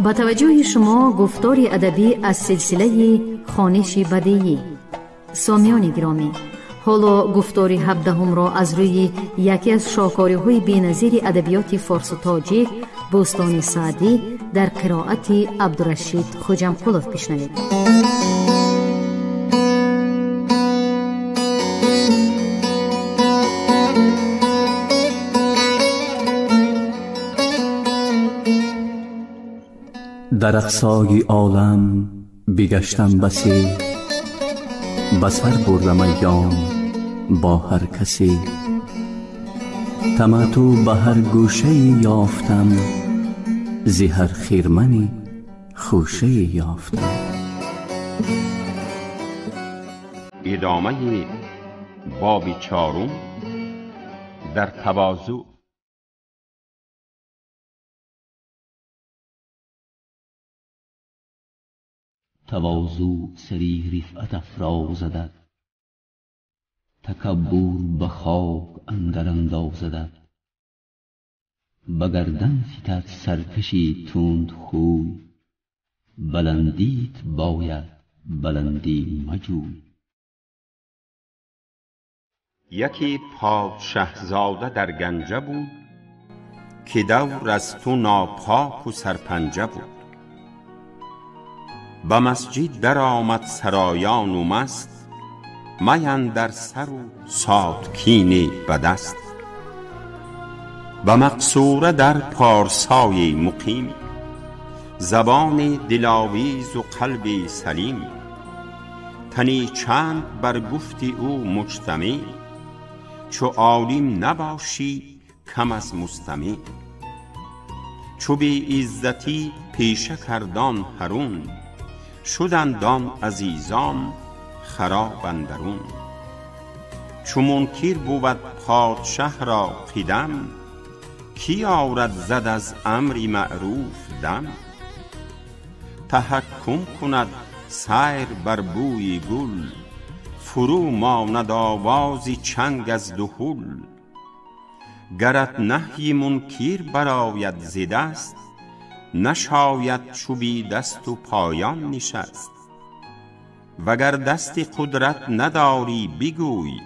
با توجه شما گفتار ادبی از سلسله خوانش بدیعی. سامیان گرامی، حالا گفتار 17 را از روی یکی از شاهکارهای بی‌نظیر ادبیات فارس و تاجیک، بوستان سعدی، در قرائت عبدالرشید خوجمقلوف بشنوید. در اقصای عالم بگشتم بسی، بسر بردم ایام با هر کسی. طمع تو به هر گوشه یافتم، ز هر خرمنی خوشه یافتم. ادامه باب 4 در تواضع. تواضع سری رفعت افرازدد، تکبر به خاک اندر اندازدد. به گردن فتد سرکشی تند خوی، بلندیت باید بلندی مجوی. یکی پادشه زاده در گنجه بود، که دور از تو ناپاک و سرپنجه بود. به مسجد در آمد سرایان و مست، می اندر سر و ساتکینی به دست. به مقصوره در پارسای مقیم، زبان دلاویز و قلب سلیم. تنی چند بر گفت او مجتمع، چو عالم نباشی کم از مستمع. چو بی عزتی پیشه کردان هرون، شدند آن عزیزان خراب اندرون. چو منکر بود پادشه را قدم، کی آرد زد از امر معروف دم. تحکم کند سیر بر بوی گل، فرو ماند آوازی چنگ از دهل. گرت نهی منکر برآید ز دست، نشاید چو بی دست و پایان نشست. وگر دست قدرت نداری بگوی،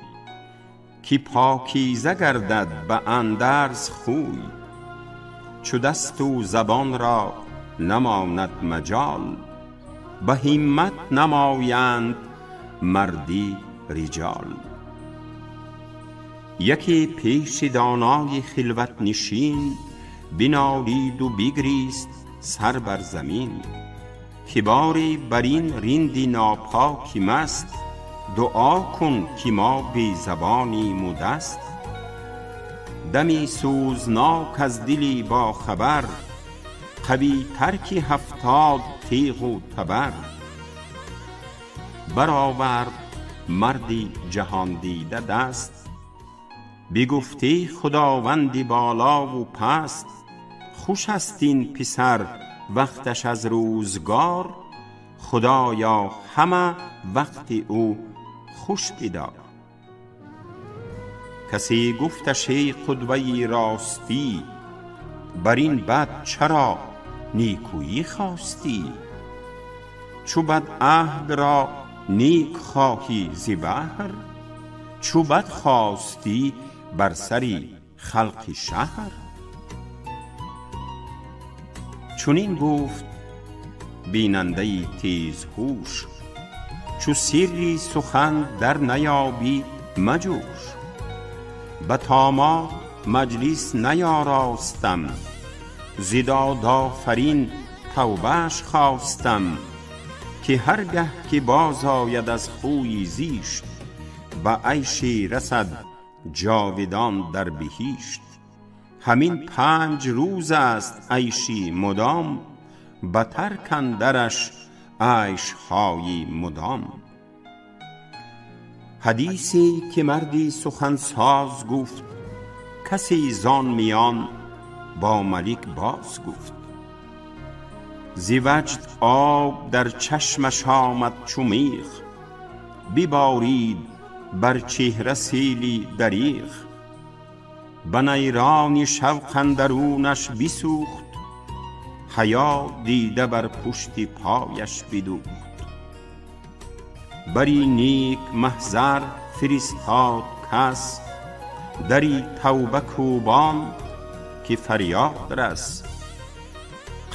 که پاکیزه گردد به اندرز خوی. چو دست و زبان را نماند مجال، به همت نمایند مردی رجال. یکی پیش دانای خلوت نشین، بنالید و بگریست سر بر زمین. که باری بر این رند ناپاک مست، دعا کن که ما بی زبانیم و دست. دمی سوزناک از دلی با خبر، قوی تر که 70 تیغ و تبر. برآورد مردی جهان دیده دست، بگفتی خداوندی بالا و پست. خوش است این پسر وقتش از روزگار، خدایا همه وقت او خوش بدار. کسی گفتش ای قدوه راستی، بر این بد چرا نیکویی خواستی. چو بد عهد را نیک خواهی ز بهر، چو بد خواستی بر سری خلق شهر. چنین گفت بیننده تیز هوش، چو سری سخن در نیابی مجوش. به طامات مجلس نیاراستم، ز داد آفرین توبهش خواستم. که هرگه که باز آید از خوی زیشت، به عیشی رسد جاودان در بهشت. همین 5 روز است عیشی مدام، بتر کاندرش عیش های مدام. حدیثی که مردی سخن ساز گفت، کسی زان میان با ملک باز گفت. ز وجد آب در چشمش آمد چو میغ، ببارید بر چهره سیلی دریغ. به نیران شوق اندرونش بسوخت، حیا دیده بر پشت پایش بدوخت. بری نیک محضر فرستاد کس، دری توبه کوبان که فریاد رس.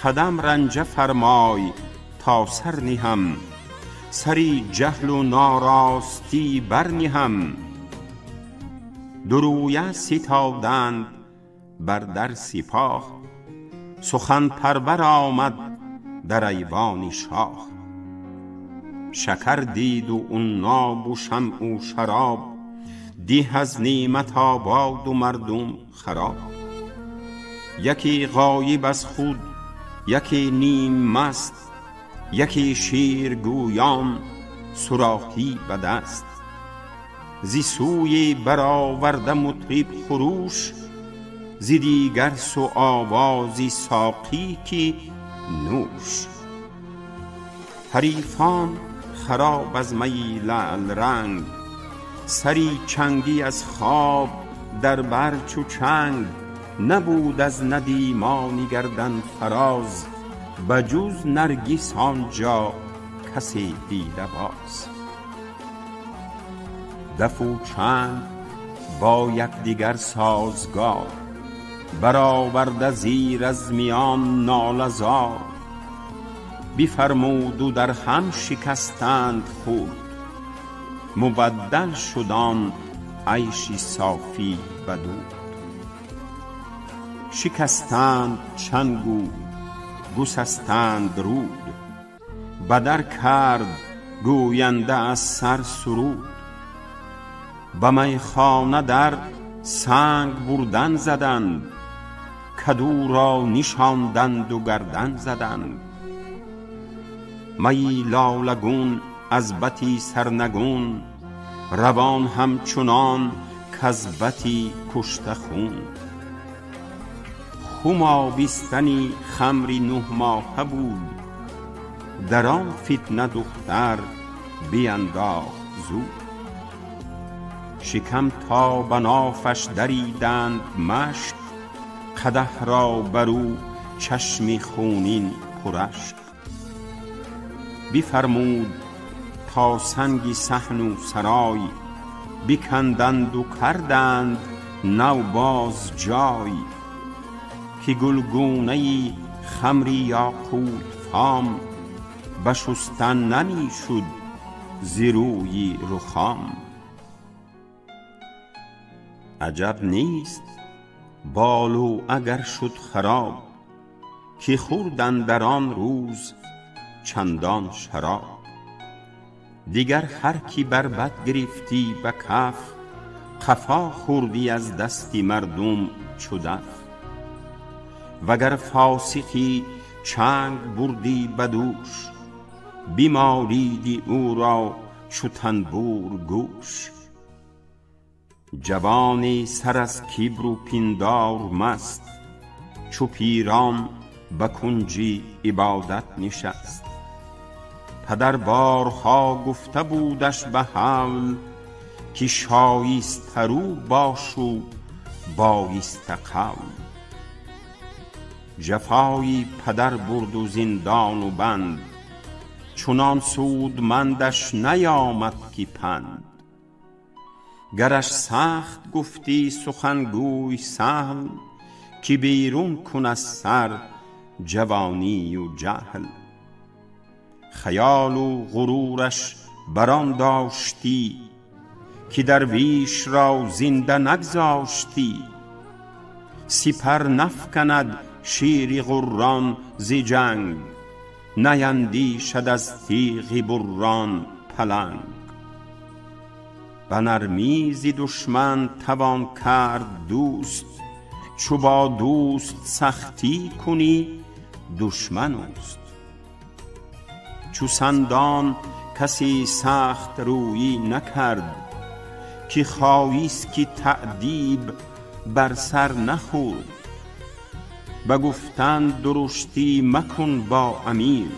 قدم رنجه فرمای تا سر نهم، سری جهل و ناراستی بر نهم. درویه ستادند بر در سپاه، سخن پربر آمد در ایوان شاه. شکر دید و عناب و شمع و شراب، ده از نعمت آباد و مردم خراب. یکی غایب از خود یکی نیم مست، یکی شیر گویان صراحی به دست. زی سوی برآورده مطرب خروش، زی دیگر سو آوازی ساقی که نوش. حریفان خراب از می لعل رنگ، سری چنگی از خواب در بر چو چنگ. نبود از ندیمان گردن فراز، بجز نرگس آنجا کسی دیده باز. دف و چنگ با یکدیگر سازگار، برآورده زیر از میان ناله زار. بفرمود و در هم شکستند خود، مبدل شد آن عیش صافی بدود. شکستند چنگ و گسستند رود، بدر کرد گوینده از سر سرود. به میخانه در سنگ بردن زدند، کدو را نشاندند و گردن زدند. می لالگون از بتی سرنگون، روان همچنان کز بتی کشته خون. خم آبستنی خمری 9 ماهه بود، در آن فتنه دختر بینداخت زود. شکم تا به نافش دریدند مشک، قدح را برو چشم خونین پرشک. بفرمود تا سنگ صحن و سرای، بکندند و کردند نو باز جای. که گلگونه خمری یاقوت فام، بشستن نمی شد ز روی رخام. عجب نیست بالو اگر شد خراب، که خوردند در آن روز چندان شراب. دیگر هر کی بر بد گرفتی به کف، قفا خوردی از دستی مردم چو دف. وگر فاسقی چنگ بردی بدوش، بیماریدی او را چو تنبور گوش. جوانی سر از کبر و پندار مست، چو پیران به کنجی عبادت نشست. پدر بارها گفته بودش به حول، که شایسته رو باش و بایسته قول. جفای پدر برد و زندان و بند، چنان سودمندش نیامد که پند. گرش سخت گفتی سخنگوی سهل، که بیرون کن از سر جوانی و جهل. خیال و غرورش بران داشتی، که درویش را زنده نگذاشتی. سپر نفکند شیر غران ز جنگ، نیندیشد از تیغ بران پلنگ. به نرمی ز دشمن توان کرد دوست، چو با دوست سختی کنی دشمن اوست. چو سندان کسی سخت رویی نکرد، که خایست که تأدیب بر سر نخورد. به گفتن درشتی مکن با امیر،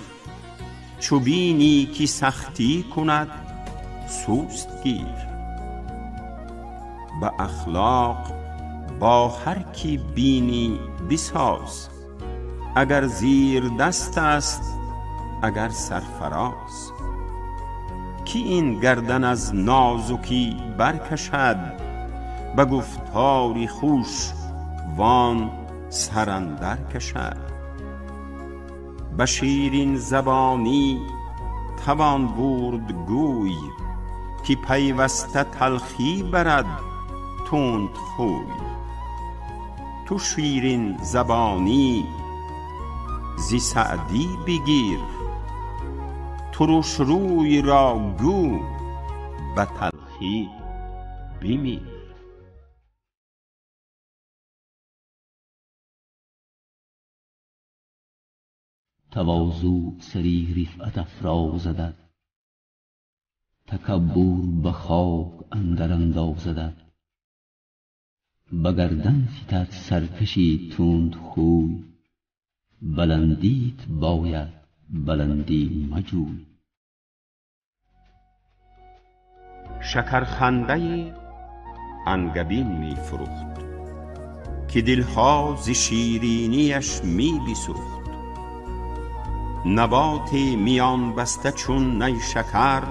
چو بینی که سختی کند سوست گیر. به اخلاق با هر کی بینی بساز، اگر زیر دست است اگر سرفراز. کی این گردن از نازکی برکشد، به گفتاری خوش وان سر اندر کشد. به شیرین زبانی توان برد گوی، که پیوسته تلخی برد تند خوی. تو شیرین زبانی ز سعدی بگیر، ترش روی را گو به تلخی بمیر. تواضع سری رفعت افرازدد، تکبر به خاک اندر اندازدد. به گردن فتد سرکشی تند خوی، بلندیت باید بلندی مجوی. شکرخنده انگبین می فروخت، که دلها ز شیرینیش می بسوخت. نبات میان بسته چون نیشکر،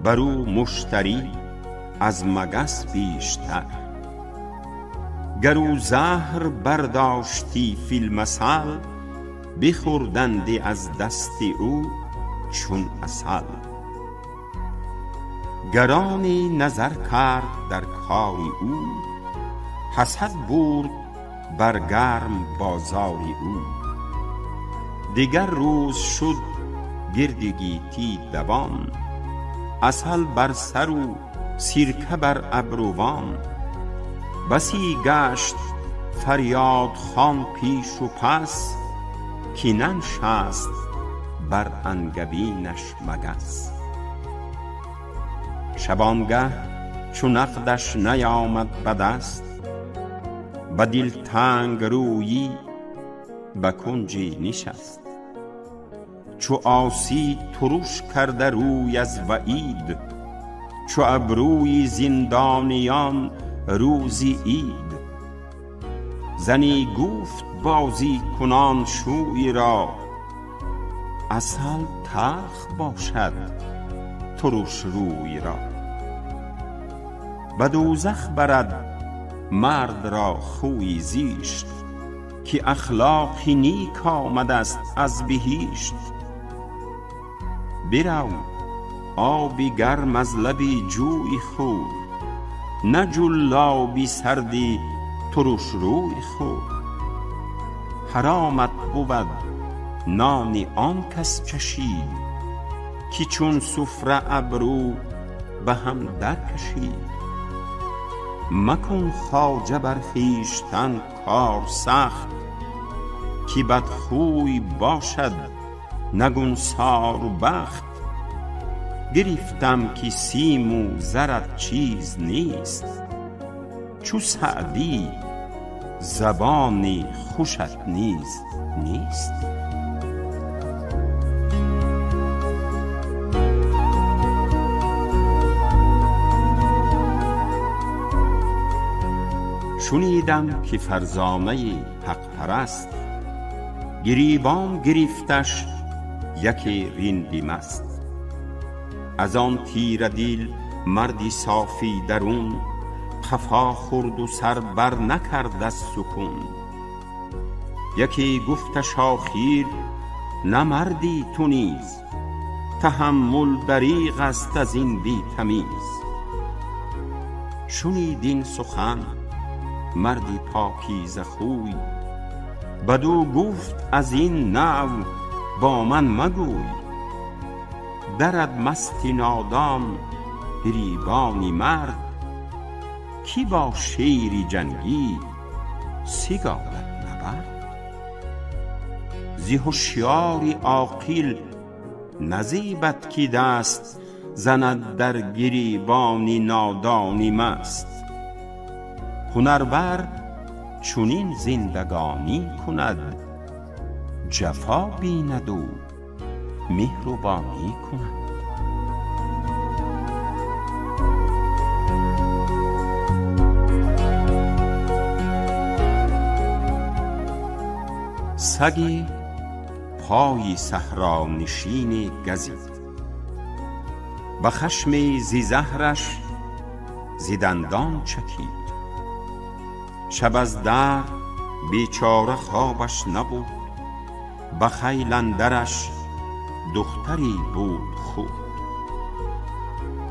برو مشتری از مگس بیشتر. گرو زهر برداشتی فی المثل، بخوردندی از دست او چون عسل. گرانی نظر کرد در کاری او، حسد برد بر گرم بازاری او. دیگر روز شد گرد گیتی دوان، عسل بر سر و سرکه بر ابروان. بسی گشت فریاد خوان پیش و پس، که ننشست بر انگبینش مگس. شبانگه چو نقدش نیامد به دست، به دلتنگ رویی به کنجی نشست. چو عاصی ترش کرده روی از وعید، چو ابروی زندانیان روزی عید. زنی گفت بازی کنان شوی را، عسل تلخ باشد ترش روی را. به دوزخ برد مرد را خوی زیشت، که اخلاقی نیک آمده است از بهشت. برو آبی گرم از لبی جوی خور، نه جلابی سردی ترش روی خور. حرامت بود نان آن کس چشید، که چون سفره ابرو به هم در کشید. مکن خواجه بر خویشتن کار سخت، که بدخوی باشد نگونسار بخت. گرفتم که سیم و زرت چیز نیست، چو سعدی زبانی خوشت نیز نیست. شنیدم که فرزانه حق پرست، گریبان گرفتش یکی رندی مست. از آن تیره دل مردی صافی درون، قفا خورد و سر بر نکرد از سکون. یکی گفتش آخر نه مردی تو نیز، تحمل دریغ است از این بی تمیز. شنید این سخن مردی پاکیزه خوی، بدو گفت از این نوع با من مگوی. درد مستی نادان گریبانی مرد، کی با شیری جنگی سگالت نبرد. ز هوشیاری عاقل نزیبد که دست، زند در گریبانی نادانی مست. هنرور چنین زندگانی کند، جفا بیند و مهربانی کند. سگی پای صحرا نشین گزید، به خشم زی زهرش زی دندان چکید. شب از در بیچاره خوابش نبود، به خیل اندرش دختری بود خوب.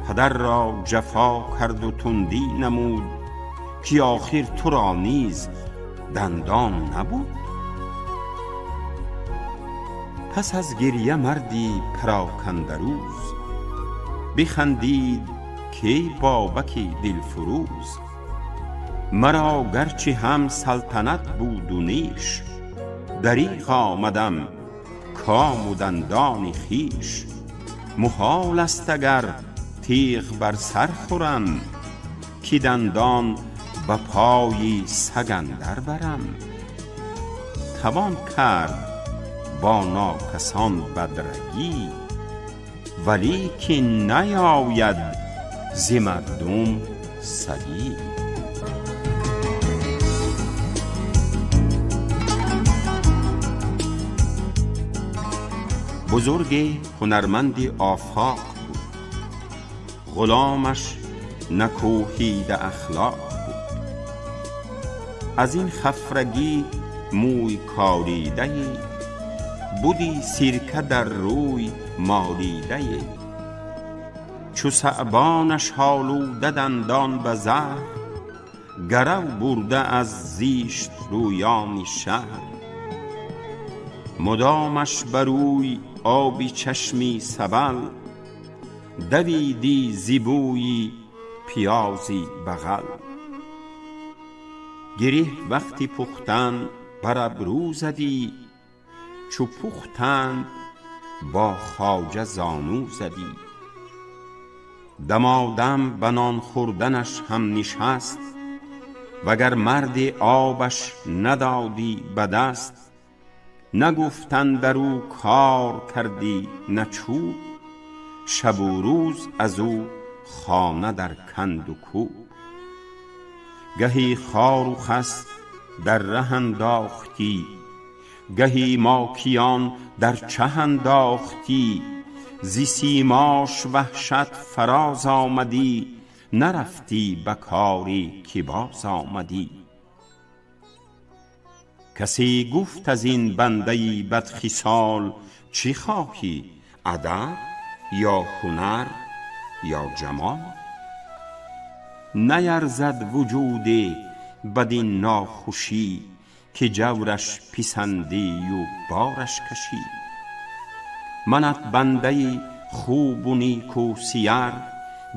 پدر را جفا کرد و تندی نمود، که آخر تو را نیز دندان نبود. پس از گریه مردی پراکنده روز، بخندید که بابکی دلفروز. مرا گرچه هم سلطنت بود و نیش، دریغ آمدم کام و دندان خویش. محال است اگر تیغ بر سر خورم، که دندان به پای سگ اندر برم. توان کرد با ناکسان بدرگی، ولی که نیاید ز مردم سگی. بزرگ هنرمند آفاق بود، غلامش نکوهیده اخلاق بود. از این خفرگی موی کاریده، بودی سرکه در روی مالیده. چو ثعبانش آلوده دندان به زهر، گرو برده از زیشت رویان شهر. مدامش بروی آبی چشمی سبل، دویدی زیبوی پیازی بغل. گره وقتی پختن بر ابرو زدی، چو پختند با خواجه زانو زدی. دمادم به نان خوردنش هم نشست، وگر مرد آبش ندادی به دست. نگفتن در او کار کردی نه چوب، شب و روز از او خانه در کند و کوب. گهی خار و خس در ره انداختی، گهی ماکیان در چه انداختی. ز سیماش وحشت فراز آمدی، نرفتی به کاری که باز آمدی. کسی گفت از این بنده بدخصال، چی خواهی ادب یا هنر یا جمال؟ نیرزد وجود بدین ناخوشی، که جورش پسندی و بارش کشی. منت بنده خوب و نیک و سیر،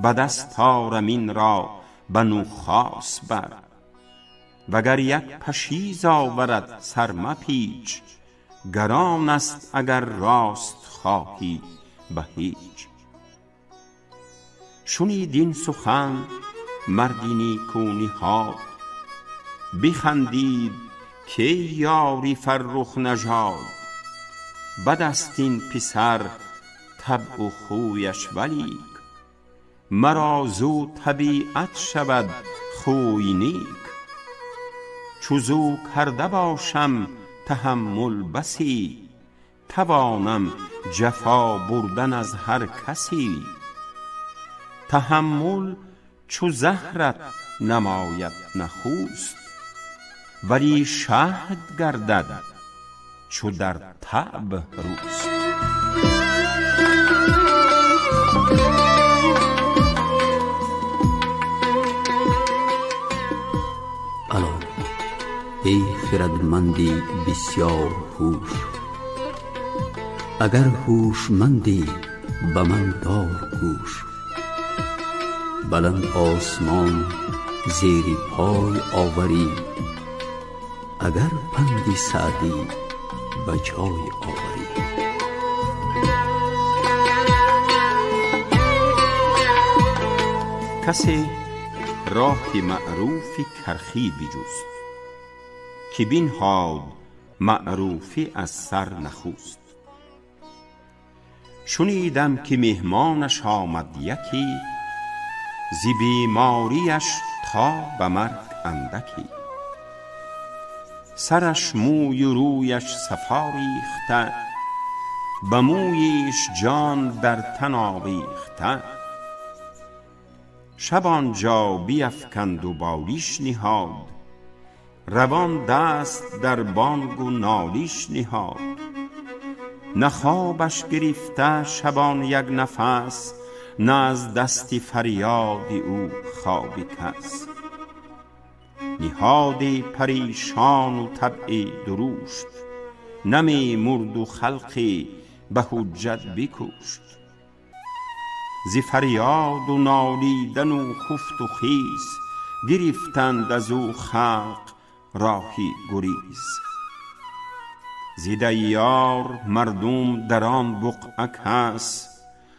به دست آرم این را به نوخاس بر. وگر یک پشیز آورد سر مپیچ، گران است اگر راست خواهی به هیچ. شنید این سخن مردی نیکو نهاد، بخندید که یاری فرخ نژاد. بد است این پسر طبع و خویش، ولیک مرا زو طبیعت شود خوی نیک. چو زو کرده باشم تحمل بسی، توانم جفا بردن از هر کسی. تحمل چو زهرت نماید نخوست، ولی شهد گردد چو در طبع روست. الا ای خردمندی بسیار هوش، اگر هوشمندی به من دار گوش. بلند آسمان زیر پای آوری، اگر پندی سعدی به جای آوری. کسی راه معروفی کرخی بجست، که بنهاد معروفی از سر نخست. شنیدم که مهمانش آمد یکی، ز بیماریش تا به مرگ اندکی. سرش موی و رویش صفا ریخته، به مویش جان در تن آویخته. شب آنجا بیفکند و بالیش نهاد، روان دست در بانگ و نالیش نهاد. نه خوابش گرفته شبان یک نفس، نه از دست فریاد او خواب کس. نهاد پریشان و طبع درشت، نمی مرد و خلقی به حجت بکشت. ز فریاد و نالیدن و خفت و خیز، گرفتند از او خلق راهی گریز. ز دیار مردم در آن بقعه کس،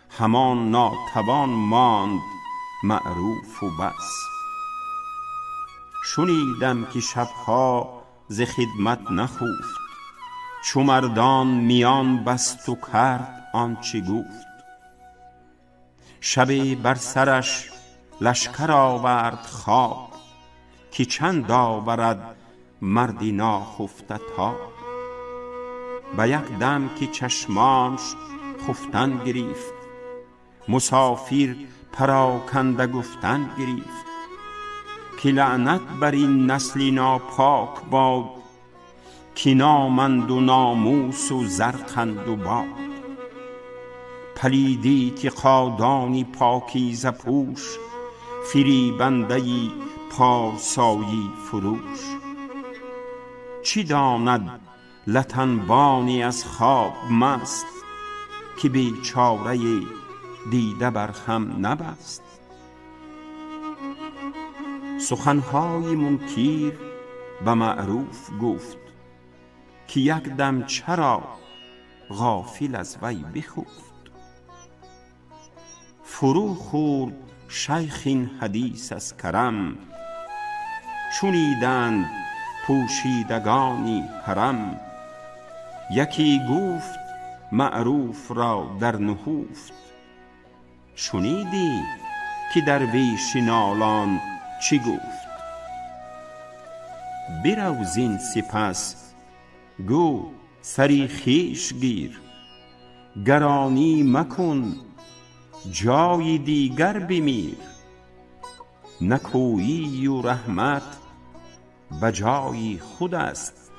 همان ناتوان ماند معروف و بس. شنیدم که شبها ز خدمت نخفت، چو مردان میان بست و کرد آنچه گفت. شب بر سرش لشکر آورد خواب، که چند آورد مردی ناخفته تاب. به یک دم که چشمانش خفتن گرفت، مسافر پراکنده گفتن گرفت. که لعنت بر این نسل ناپاک باد، که نامند و ناموس و زرقند و باد. پلیدی که قادانی پاکیزه پوش، فریبنده‌ای پارسایی فروش. چی داند لتنبانی از خواب مست، که بیچاره دیده بر هم نبست. سخنهای منکر به معروف گفت، که یک دم چرا غافل از وی بخفت. فرو خورد شیخ این حدیث از کرم، شنیدند پوشیدگانی حرم. یکی گفت معروف را در نهفت، شنیدی که درویش نالان چی گفت. برو زین سپس گو سری خویش گیر، گرانی مکن جای دیگر بمیر. نکویی و رحمت به جای خود است،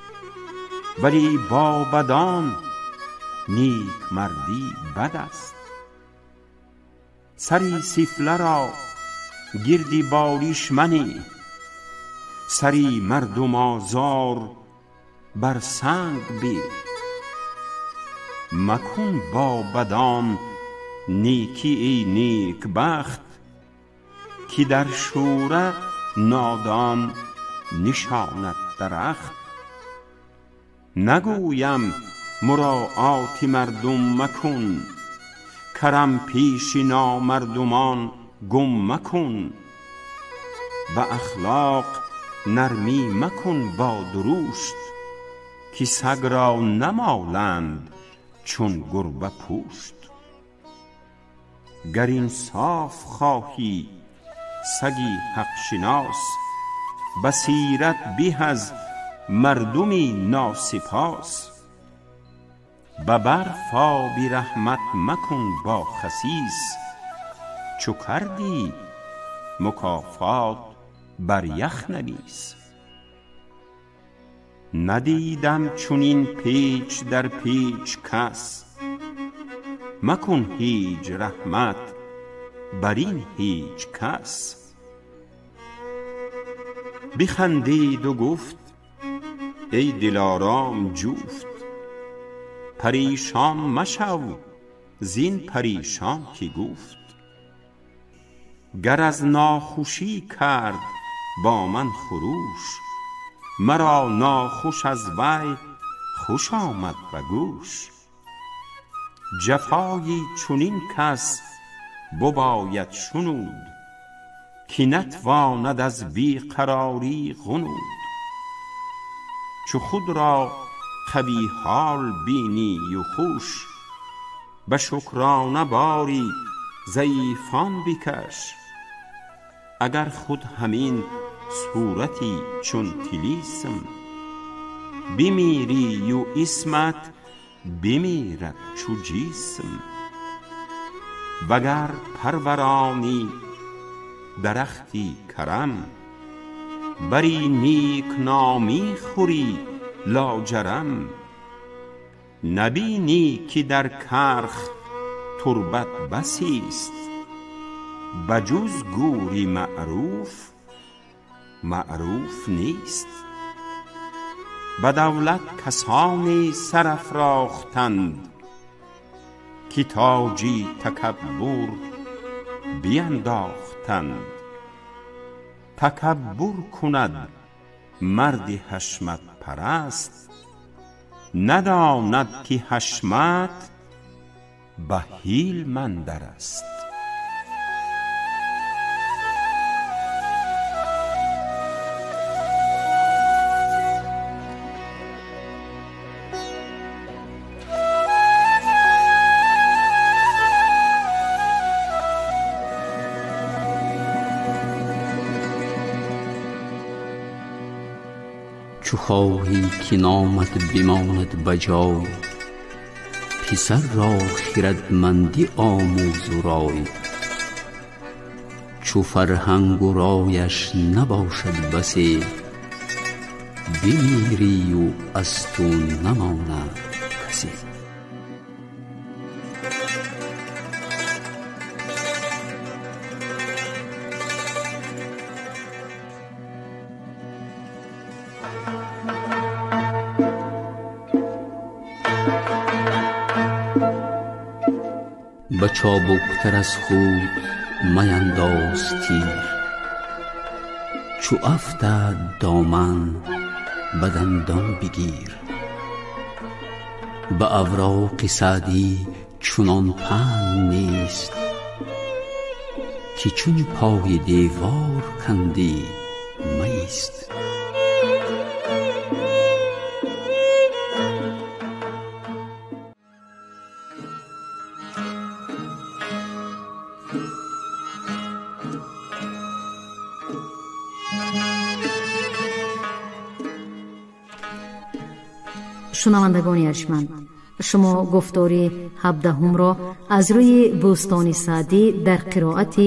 ولی با بدان نیک مردی بد است. سری سفله را گردی بالیش منی، سری مردم آزار بر سنگ بیر. مکن با بدان نیکی ای نیک بخت، که در شوره نادان نشاند درخت. نگویم مراعات مردم مکن، کرم پیش نامردمان گم مکن. به اخلاق نرمی مکن با درشت، که سگ را نمالند چون گربه پوشت. گر انصاف خواهی سگی حق شناس، بصیرت به از مردمی ناسپاس. به برف آبی رحمت مکن با خسیس، چو کردی مکافات بر یخ نویس. ندیدم چنین پیچ در پیچ کس، مکن هیچ رحمت بر این هیچ کس. بخندید و گفت ای دلارام جفت، پریشان مشو زین پریشان که گفت. گر از ناخوشی کرد با من خروش، مرا ناخوش از وی خوش آمد به گوش. جفای چنین کس بباید شنود، که نتواند از بیقراری غنود. چو خود را قوی حال بینی و خوش، به شکرانه باری ضعیفان بکش. اگر خود همین صورتی چون طلیسم، بمیری و اسمت بمیرد چو جسم. وگر پرورانی درختی کرم، بری نیک نامی خوری لاجرم. نبینی که در کرخ تربت بسیست، بجز گوری معروف نیست. به دولت کسانی سرافراختند، که تاجی تکبر بینداختند. تکبر کند مرد حشمت پرست، نداند که حشمت به حیل مندر است. چو خواهی که نامت بماند بجای، پسر را خردمندی آموز و رای. چو فرهنگ و رایش نباشد بسی، بمیری و از تو نماند کسی. به چابکتر از خود مینداز تیر، چو افتد دامن به دندان بگیر. به اوراق سعدی چنان پند نیست، که چون پای دیوار کندی مایست. شنوندگان ارجمند، شما گفتاری 17 را از روی بوستان سعدی در قرائت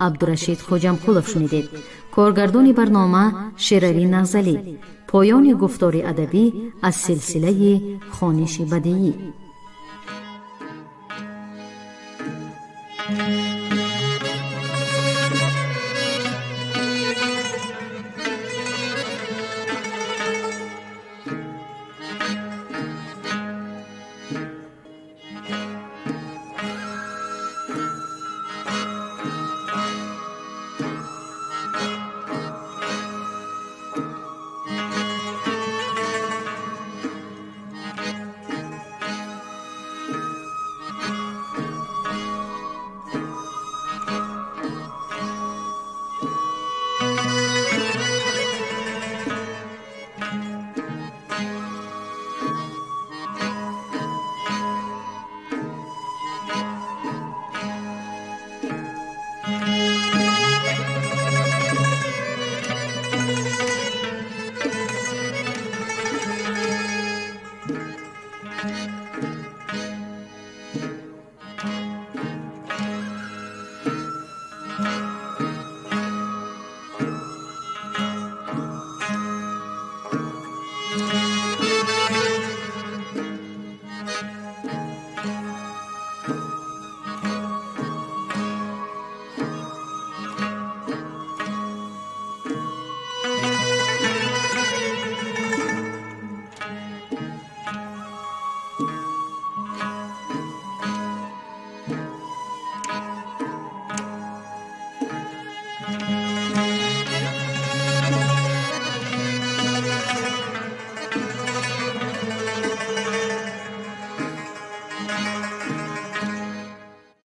عبدالرشید خوجمقلوف شنیدید. کارگردان برنامه شیرعلی نغزلی. پایان گفتار ادبی از سلسله خوانش بدیعی.